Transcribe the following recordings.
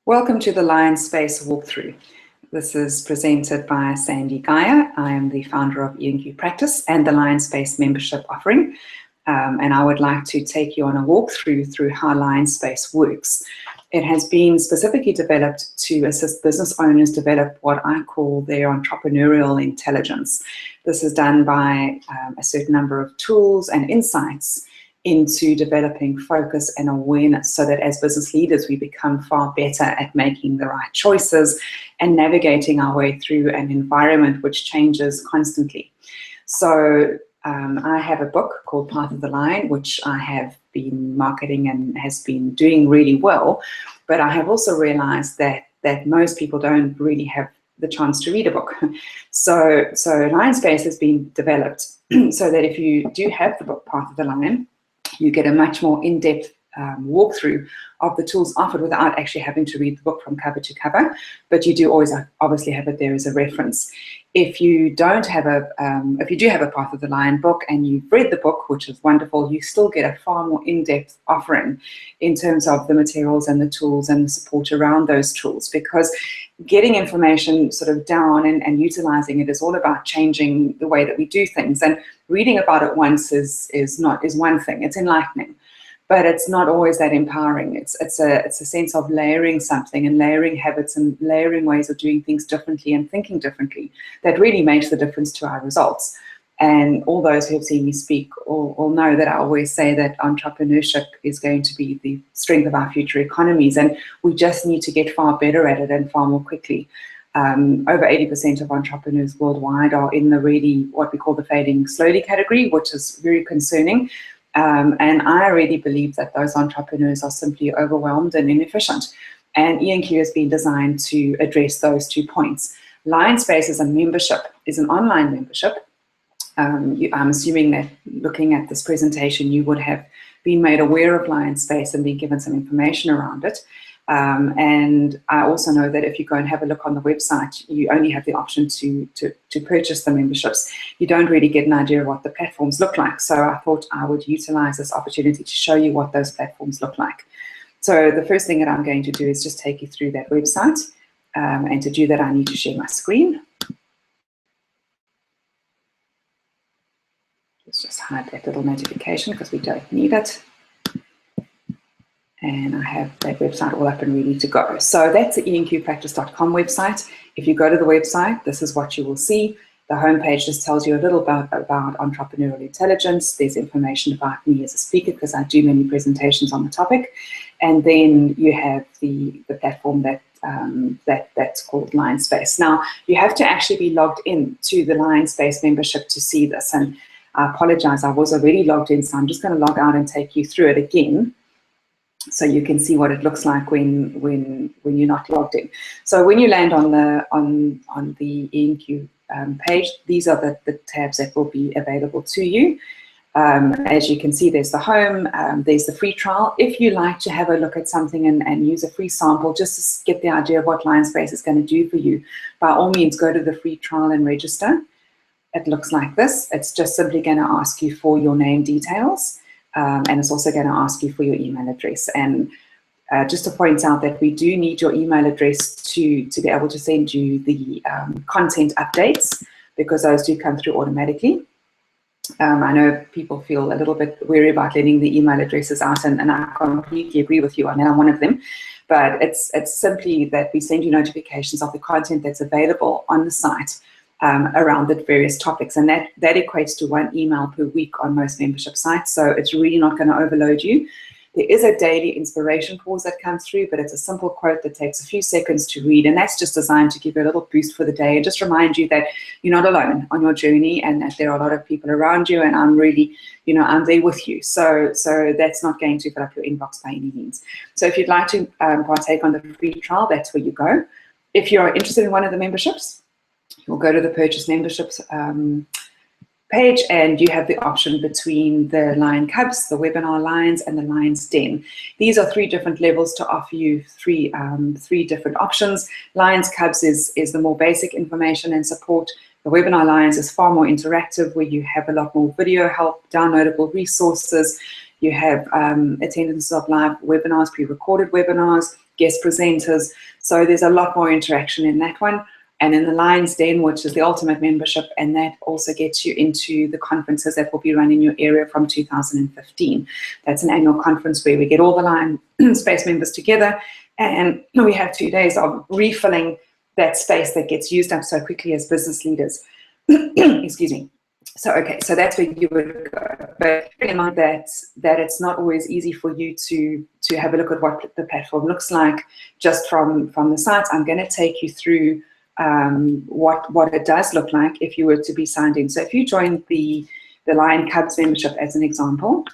Welcome to the Lion Space walkthrough. This is presented by Sandy Geyer. I am the founder of E&Q Practice and the Lion Space membership offering. And I would like to take you on a walkthrough through how Lion Space works. It has been specifically developed to assist business owners develop what I call their entrepreneurial intelligence. This is done by a certain number of tools and insights into developing focus and awareness so that as business leaders we become far better at making the right choices and navigating our way through an environment which changes constantly. So I have a book called Path of the Lion, which I have been marketing and has been doing really well, but I have also realized that most people don't really have the chance to read a book. So Lion Space has been developed so that if you do have the book Path of the Lion, you get a much more in-depth walkthrough of the tools offered without actually having to read the book from cover to cover, but you do always obviously have it there as a reference. If you don't have if you do have a Path of the Lion book and you've read the book, which is wonderful, you still get a far more in-depth offering in terms of the materials and the tools and the support around those tools, because getting information sort of down and utilizing it is all about changing the way that we do things. And reading about it once is one thing. It's enlightening, but it's not always that empowering. It's a sense of layering something and layering habits and layering ways of doing things differently and thinking differently that really makes the difference to our results. And all those who have seen me speak all know that I always say that entrepreneurship is going to be the strength of our future economies, and we just need to get far better at it and far more quickly. Over 80% of entrepreneurs worldwide are in the really what we call the failing slowly category, which is very concerning. And I really believe that those entrepreneurs are simply overwhelmed and inefficient. And E&Q has been designed to address those 2 points. Lion Space is a membership, is an online membership. I'm assuming that looking at this presentation, you would have been made aware of Lion Space and been given some information around it. And I also know that if you go and have a look on the website, you only have the option to purchase the memberships. You don't really get an idea of what the platforms look like. So I thought I would utilize this opportunity to show you what those platforms look like. So the first thing that I'm going to do is just take you through that website. And to do that, I need to share my screen. Let's just hide that little notification because we don't need it. And I have that website all up and ready to go. So that's the enqpractice.com website. If you go to the website, this is what you will see. The homepage just tells you a little about entrepreneurial intelligence. There's information about me as a speaker because I do many presentations on the topic. And then you have the platform that's called Lion Space. Now, you have to actually be logged in to the Lion Space membership to see this. And I apologize, I was already logged in, so I'm just going to log out and take you through it again, so you can see what it looks like when you're not logged in. So when you land on the E&Q page, these are the tabs that will be available to you. As you can see, there's the home, there's the free trial. If you like to have a look at something and use a free sample just to get the idea of what Lion Space is going to do for you, by all means go to the free trial and register. It looks like this. It's just simply going to ask you for your name details. And it's also going to ask you for your email address. And just to point out that we do need your email address to be able to send you the content updates, because those do come through automatically. I know people feel a little bit wary about letting the email addresses out, and I completely agree with you on that. I'm one of them. But it's simply that we send you notifications of the content that's available on the site around the various topics, and that equates to 1 email per week on most membership sites, so it's really not going to overload you. There is a daily inspiration pause that comes through, but it's a simple quote that takes a few seconds to read, and that's just designed to give you a little boost for the day and just remind you that you're not alone on your journey and that there are a lot of people around you, and I'm really, I'm there with you. So that's not going to fill up your inbox by any means. So if you'd like to partake on the free trial, that's where you go. If you're interested in one of the memberships, you'll go to the purchase memberships page, and you have the option between the Lion Cubs, the webinar Lions, and the Lion's Den. These are 3 different levels to offer you three different options. Lions Cubs is the more basic information and support. The webinar Lions is far more interactive, where you have a lot more video help, downloadable resources. You have attendance of live webinars, pre-recorded webinars, guest presenters. So there's a lot more interaction in that one. And then the Lions Den, which is the ultimate membership, and that also gets you into the conferences that will be run in your area from 2015. That's an annual conference where we get all the Lion Space members together, and we have 2 days of refilling that space that gets used up so quickly as business leaders. Excuse me. So, okay, so that's where you would go. But bear in mind that it's not always easy for you to have a look at what the platform looks like just from the site. I'm going to take you through what it does look like if you were to be signed in. So if you joined the Lion Cubs membership as an example,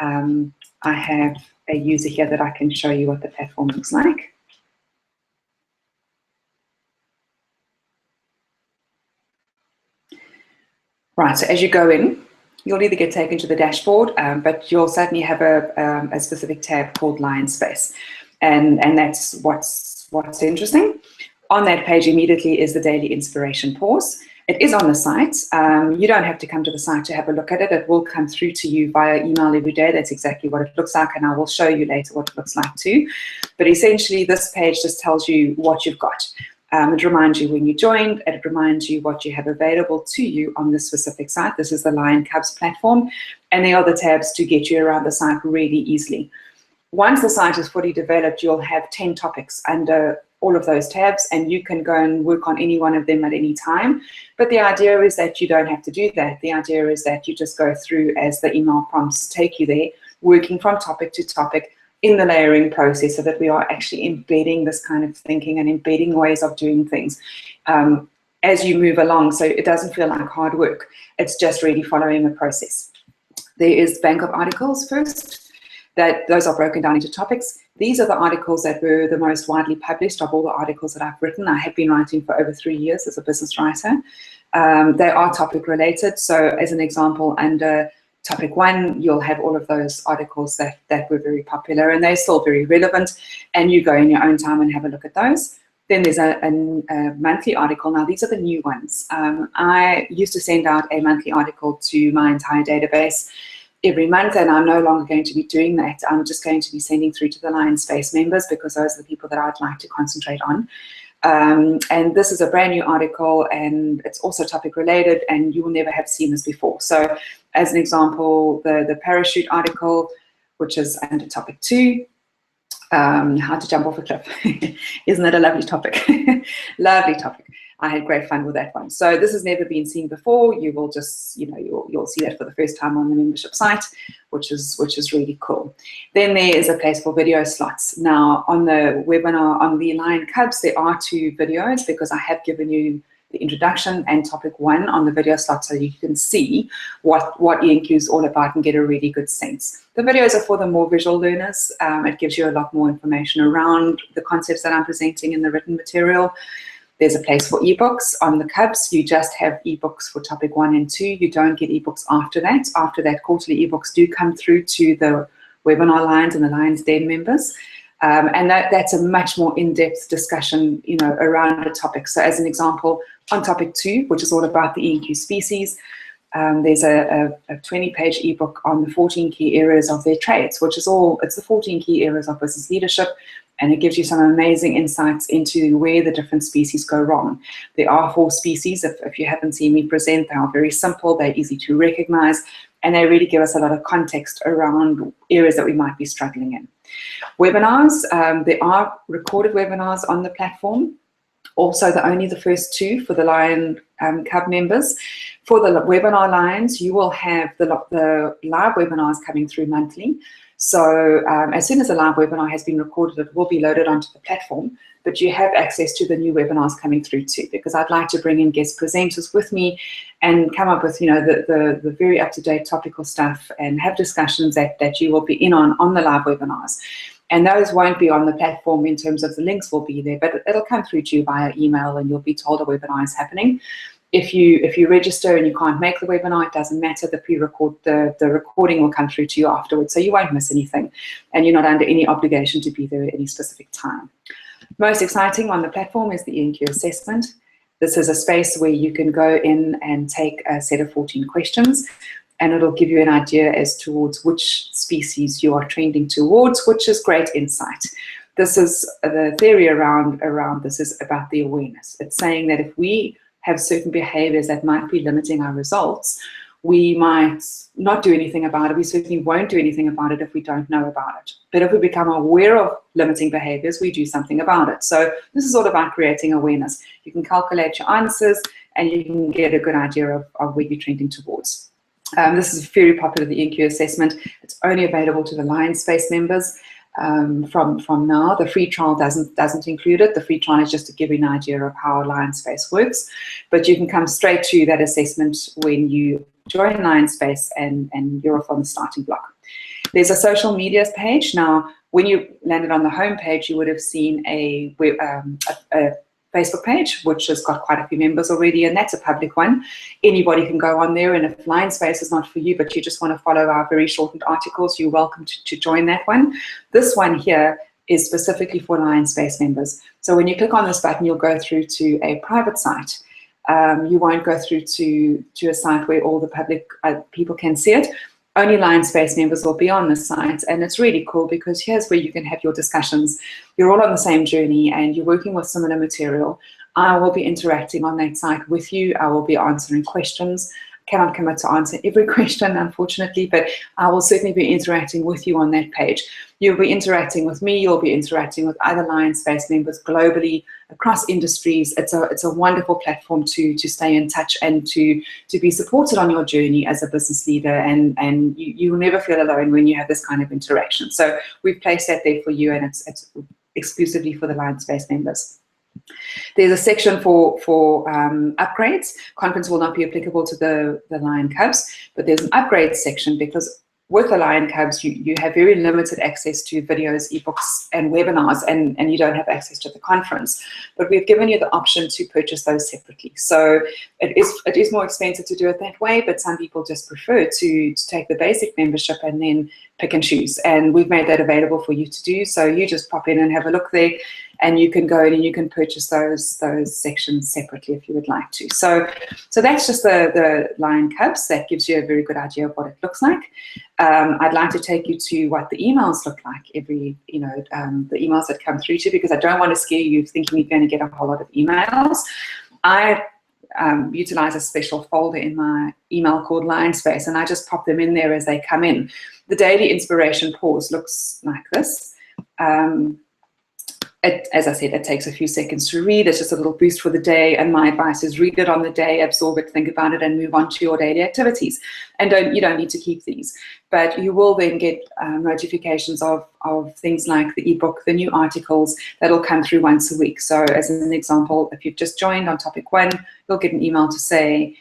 I have a user here that I can show you what the platform looks like. Right, so as you go in, you'll either get taken to the dashboard, but you'll certainly have a specific tab called Lion Space, and that's what's interesting. On that page immediately is the daily inspiration pause. It is on the site. You don't have to come to the site to have a look at it. It will come through to you via email every day. That's exactly what it looks like, and I will show you later what it looks like too. But essentially, this page just tells you what you've got. It reminds you when you joined, and it reminds you what you have available to you on this specific site. This is the Lion Cubs platform, and there are the tabs to get you around the site really easily. Once the site is fully developed, you'll have 10 topics under all of those tabs, and you can go and work on any one of them at any time. But the idea is that you don't have to do that. The idea is that you just go through as the email prompts take you there, working from topic to topic in the layering process, so that we are actually embedding this kind of thinking and embedding ways of doing things as you move along, so it doesn't feel like hard work. It's just really following a process. There is bank of articles first. Those are broken down into topics. These are the articles that were the most widely published of all the articles that I've written. I have been writing for over 3 years as a business writer. They are topic related. So as an example, under topic 1, you'll have all of those articles that were very popular, and they're still very relevant, and you go in your own time and have a look at those. Then there's a monthly article. Now, these are the new ones. I used to send out a monthly article to my entire database every month, and I'm no longer going to be doing that. I'm just going to be sending through to the Lion Space members, because those are the people that I'd like to concentrate on. And this is a brand new article, and it's also topic related, and you will never have seen this before. So as an example, the parachute article, which is under topic 2, how to jump off a cliff. Isn't that a lovely topic? Lovely topic. I had great fun with that one. So this has never been seen before. You will just, you'll see that for the first time on the membership site, which is really cool. Then there is a place for video slots. Now, on the webinar on the Lion Cubs, there are 2 videos, because I have given you the introduction and topic 1 on the video slot, so you can see what ENQ is all about and get a really good sense. The videos are for the more visual learners. It gives you a lot more information around the concepts that I'm presenting in the written material. There's a place for ebooks. On the Cubs, you just have ebooks for topic 1 and 2. You don't get ebooks after that. After that, quarterly ebooks do come through to the webinar Lions and the Lions Den members. And that's a much more in-depth discussion, around a topic. So as an example, on topic 2, which is all about the ENQ species, there's a 20-page ebook on the 14 key areas of their trades, it's the 14 key areas of business leadership, and it gives you some amazing insights into where the different species go wrong. There are 4 species. If you haven't seen me present, they are very simple, they're easy to recognize, and they really give us a lot of context around areas that we might be struggling in. Webinars, there are recorded webinars on the platform. Also, only the first 2 for the Lion Cub members. For the webinar Lions, you will have the live webinars coming through monthly. So as soon as a live webinar has been recorded, it will be loaded onto the platform, but you have access to the new webinars coming through too, because I'd like to bring in guest presenters with me and come up with the very up-to-date topical stuff, and have discussions that you will be in on the live webinars. And those won't be on the platform in terms of the links will be there, but it'll come through to you via email, and you'll be told a webinar is happening. If you register and you can't make the webinar, it doesn't matter. The recording will come through to you afterwards, so you won't miss anything, and you're not under any obligation to be there at any specific time. Most exciting on the platform is the ENQ assessment. This is a space where you can go in and take a set of 14 questions, and it'll give you an idea as towards which species you are trending towards, which is great insight. This is the theory around this is about the awareness. It's saying that if we have certain behaviors that might be limiting our results, we might not do anything about it. We certainly won't do anything about it if we don't know about it. But if we become aware of limiting behaviors, we do something about it. So this is all about creating awareness. You can calculate your answers and you can get a good idea of where you're trending towards. This is very popular, the ENQ assessment. It's only available to the Lions Space members from now. The free trial doesn't include it. The free trial is just to give you an idea of how Lions Space works. But you can come straight to that assessment when you join Lions Space and you're off on the starting block. There's a social media page. Now, when you landed on the home page, you would have seen a Facebook page, which has got quite a few members already, and that's a public one. Anybody can go on there, and if Lions Space is not for you, but you just want to follow our very shortened articles, you're welcome to join that one. This one here is specifically for Lions Space members. So when you click on this button, you'll go through to a private site. You won't go through to a site where all the public people can see it. Only Lions Space members will be on this site, and it's really cool because here's where you can have your discussions. You're all on the same journey and you're working with similar material. I will be interacting on that site with you. I will be answering questions. Cannot commit to answer every question, unfortunately, but I will certainly be interacting with you on that page. You'll be interacting with me. You'll be interacting with other Lions Space members globally, across industries. It's a wonderful platform to stay in touch and to be supported on your journey as a business leader, and you will never feel alone when you have this kind of interaction. So we've placed that there for you, and it's exclusively for the Lions Space members. There's a section for upgrades. Conference will not be applicable to the Lion Cubs, but there's an upgrade section because with the Lion Cubs, you have very limited access to videos, ebooks, and webinars, and you don't have access to the conference. But we've given you the option to purchase those separately. So it is more expensive to do it that way, but some people just prefer to take the basic membership and then pick and choose. And we've made that available for you to do. So you just pop in and have a look there, and you can go in and you can purchase those sections separately if you would like to. So that's just the Lion Cubs. That gives you a very good idea of what it looks like. I'd like to take you to what the emails look like the emails that come through to you, because I don't want to scare you thinking you're going to get a whole lot of emails. I utilize a special folder in my email called Lion Space, and I just pop them in there as they come in. The daily inspiration pause looks like this. As I said, it takes a few seconds to read. It's just a little boost for the day, and my advice is read it on the day, absorb it, think about it, and move on to your daily activities. And you don't need to keep these, but you will then get notifications of things like the ebook, the new articles that'll come through once a week. So as an example, if you've just joined on topic 1, you'll get an email to say,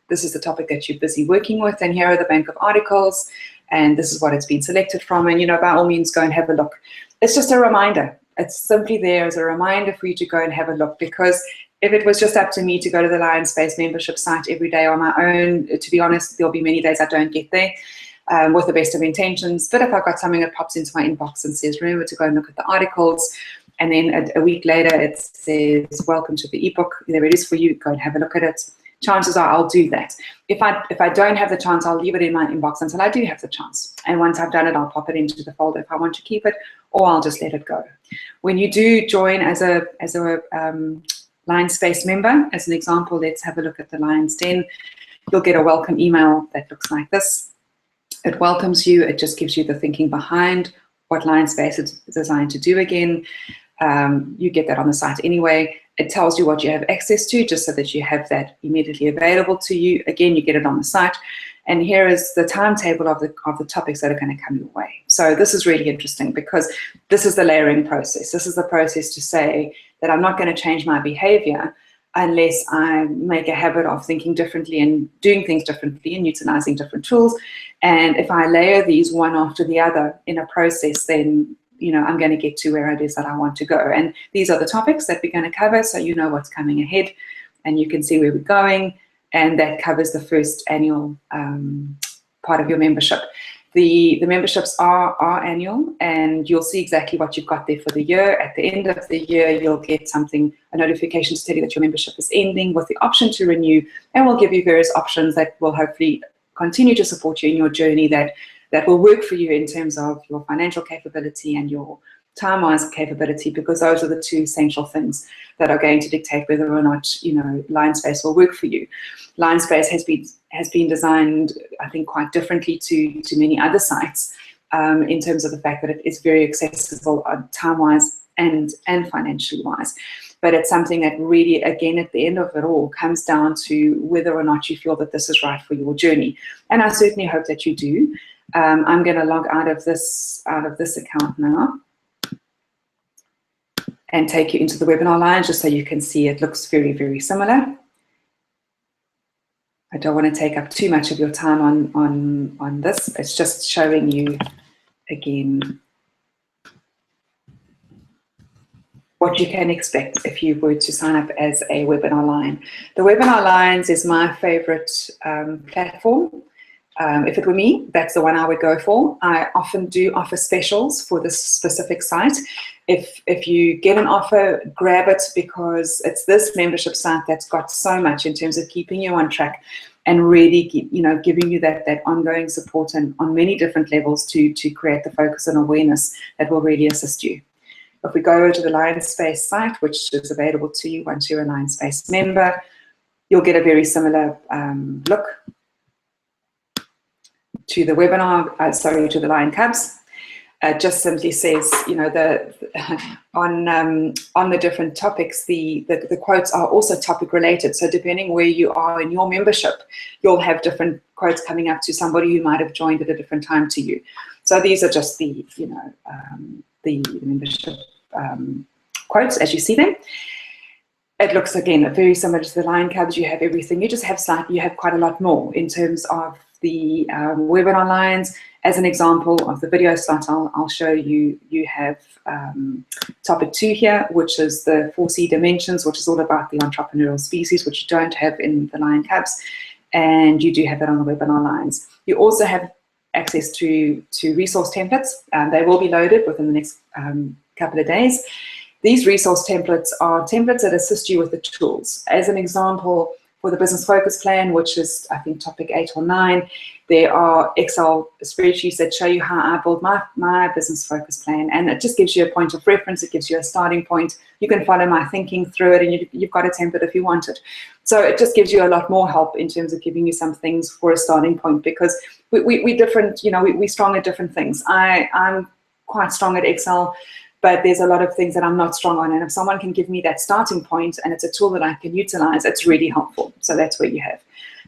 this is the topic that you're busy working with, and here are the bank of articles, and this is what it's been selected from, and by all means go and have a look. It's just a reminder. It's simply there as a reminder for you to go and have a look, because if it was just up to me to go to the Lion Space membership site every day on my own, to be honest, there'll be many days I don't get there with the best of intentions. But if I've got something that pops into my inbox and says, remember to go and look at the articles, and then a week later it says, welcome to the ebook, there it is for you, go and have a look at it. Chances are I'll do that. If I don't have the chance, I'll leave it in my inbox until I do have the chance. And once I've done it, I'll pop it into the folder if I want to keep it, or I'll just let it go. When you do join as a Lions Space member, as an example, let's have a look at the Lions Den. You'll get a welcome email that looks like this. It welcomes you. It just gives you the thinking behind what Lions Space is designed to do again. You get that on the site anyway. It tells you what you have access to, just so that you have that immediately available to you. Again, you get it on the site. And here is the timetable of the topics that are going to come your way. So this is really interesting, because this is the layering process. This is the process to say that I'm not going to change my behavior unless I make a habit of thinking differently and doing things differently and utilizing different tools. And if I layer these one after the other in a process, then I'm going to get to where it is that I want to go. And these are the topics that we're going to cover, so you know what's coming ahead and you can see where we're going. And that covers the first annual part of your membership. The memberships are annual, and you'll see exactly what you've got there for the year. At the end of the year, you'll get a notification to tell you that your membership is ending, with the option to renew, and we'll give you various options that will hopefully continue to support you in your journey that will work for you in terms of your financial capability and your time-wise capability, because those are the two essential things that are going to dictate whether or not, you know, LionSpace will work for you. LionSpace has been designed, I think, quite differently to many other sites in terms of the fact that it is very accessible time-wise and financially wise. But it's something that really, again, at the end of it all, comes down to whether or not you feel that this is right for your journey. And I certainly hope that you do. I'm going to log out of this account now and take you into the webinar line just so you can see it looks very, very similar. I don't want to take up too much of your time on this. It's just showing you again what you can expect if you were to sign up as a webinar line. The webinar lines is my favorite platform. If it were me, that's the one I would go for. I often do offer specials for this specific site. If you get an offer, grab it, because it's this membership site that's got so much in terms of keeping you on track and really, you know, giving you that ongoing support and on many different levels to create the focus and awareness that will really assist you. If we go over to the LionSpace site, which is available to you once you're a LionSpace member, you'll get a very similar look to the webinar, to the Lion Cubs. Just simply says, you know, on the different topics, the quotes are also topic related. So depending where you are in your membership, you'll have different quotes coming up to somebody who might have joined at a different time to you. So these are just the, you know, the membership quotes as you see them. It looks, again, very similar to the Lion Cubs. You have everything. You just have you have quite a lot more in terms of the webinar lines. As an example of the video slot, I'll show you. You have topic 2 here, which is the 4C dimensions, which is all about the entrepreneurial species, which you don't have in the Lion Cubs, and you do have that on the webinar lines. You also have access to resource templates. They will be loaded within the next couple of days. These resource templates are templates that assist you with the tools. As an example, for the business focus plan, which is, I think, topic 8 or 9, there are Excel spreadsheets that show you how I build my business focus plan, and it just gives you a point of reference. It gives you a starting point. You can follow my thinking through it, and you've got a template if you want it. So it just gives you a lot more help in terms of giving you some things for a starting point, because we're different, you know, we're strong at different things. I'm quite strong at Excel, but there's a lot of things that I'm not strong on. And if someone can give me that starting point and it's a tool that I can utilize, it's really helpful. So that's where you have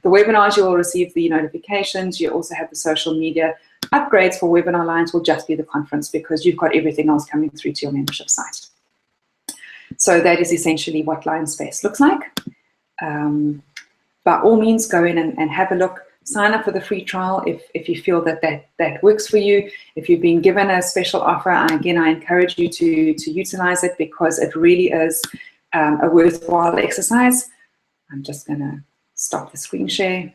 the webinars. You will receive the notifications. You also have the social media upgrades. For webinar lines will just be the conference, because you've got everything else coming through to your membership site. So that is essentially what LionSpace looks like. By all means, go in and have a look. Sign up for the free trial if you feel that works for you. If you've been given a special offer, again, I encourage you to utilize it, because it really is a worthwhile exercise. I'm just going to stop the screen share.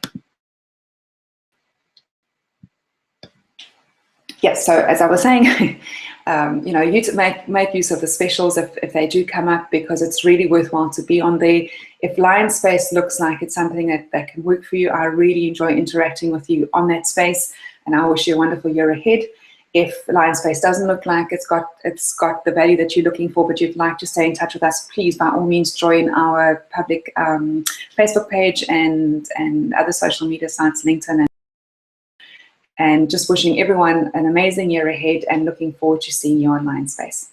Yes, so as I was saying, you know, you to make use of the specials if they do come up, because it's really worthwhile to be on there. If LionSpace looks like it's something that can work for you, I really enjoy interacting with you on that space, and I wish you a wonderful year ahead. If LionSpace doesn't look like it's got the value that you're looking for, but you'd like to stay in touch with us, please, by all means, join our public Facebook page and other social media sites, LinkedIn, and just wishing everyone an amazing year ahead and looking forward to seeing you on LionSpace.